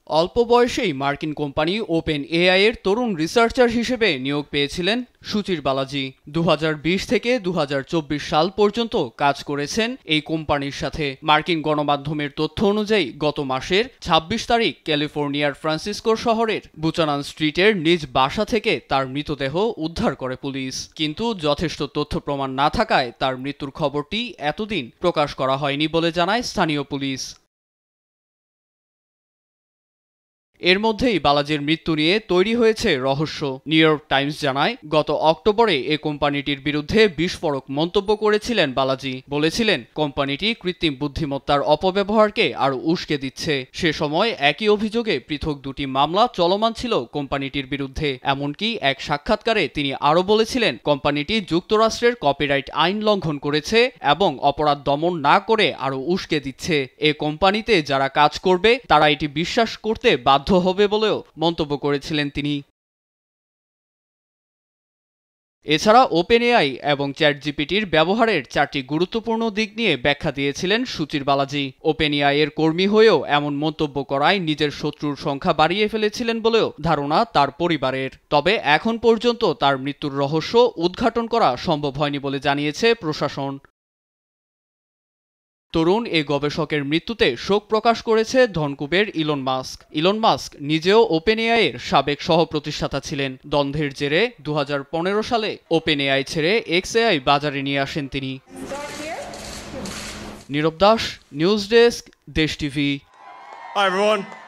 অল্প বয়সেই মার্কিন কোম্পানি ওপেন এআই এর তরুণ রিসার্চার হিসেবে নিয়োগ পেয়েছিলেন সুচির বালাজি। 2020 থেকে 2024 সাল পর্যন্ত কাজ করেছেন এই কোম্পানির সাথে। মার্কিন গণমাধ্যমের তথ্য অনুযায়ী গত মাসের 26 তারিখ ক্যালিফোর্নিয়ার ফ্রান্সিসকো শহরের বুচানান স্ট্রিটের নিজ বাসা থেকে তার মৃতদেহ উদ্ধার করে পুলিশ। কিন্তু যথেষ্ট তথ্য প্রমাণ না থাকায় তার মৃত্যুর খবরটি এতদিন প্রকাশ করা হয়নি বলে জানায় স্থানীয় পুলিশ। এর মধ্যেই বালাজির মৃত্যু নিয়ে তৈরি হয়েছে রহস্য। নিউ ইয়র্ক টাইমস জানায়, গত অক্টোবরে এ কোম্পানিটির বিরুদ্ধে বিস্ফোরক মন্তব্য করেছিলেন বালাজি। বলেছিলেন কোম্পানিটি কৃত্রিম বুদ্ধিমত্তার অপব্যবহারকে আরও উস্কে দিচ্ছে। সে সময় একই অভিযোগে পৃথক দুটি মামলা চলমান ছিল কোম্পানিটির বিরুদ্ধে। এমনকি এক সাক্ষাৎকারে তিনি আরও বলেছিলেন কোম্পানিটি যুক্তরাষ্ট্রের কপিরাইট আইন লঙ্ঘন করেছে এবং অপরাধ দমন না করে আরও উস্কে দিচ্ছে। এ কোম্পানিতে যারা কাজ করবে তারা এটি বিশ্বাস করতে বাধ্য হবে বলেও মন্তব্য করেছিলেন তিনি। এছাড়া ওপেন এআই এবং চ্যাটজিপিটির ব্যবহারের 4টি গুরুত্বপূর্ণ দিক নিয়ে ব্যাখ্যা দিয়েছিলেন সুচির বালাজি। ওপেন এআই এর কর্মী হয়েও এমন মন্তব্য করায় নিজের শত্রুর সংখ্যা বাড়িয়ে ফেলেছিলেন বলেও ধারণা তার পরিবারের। তবে এখন পর্যন্ত তার মৃত্যুর রহস্য উদ্ঘাটন করা সম্ভব হয়নি বলে জানিয়েছে প্রশাসন। তরুণ এ গবেষকের মৃত্যুতে শোক প্রকাশ করেছে ধনকুবের ইলন মাস্ক। ইলন মাস্ক নিজেও ওপেন এআই এর সাবেক সহ-প্রতিষ্ঠাতা ছিলেন। দ্বন্দ্বের জেরে 2015 সালে ওপেন এআই ছেড়ে এক্সএআই বাজারে নিয়ে আসেন তিনি। নীরব দাস, নিউজ ডেস্ক, দেশ টিভি। Hi everyone.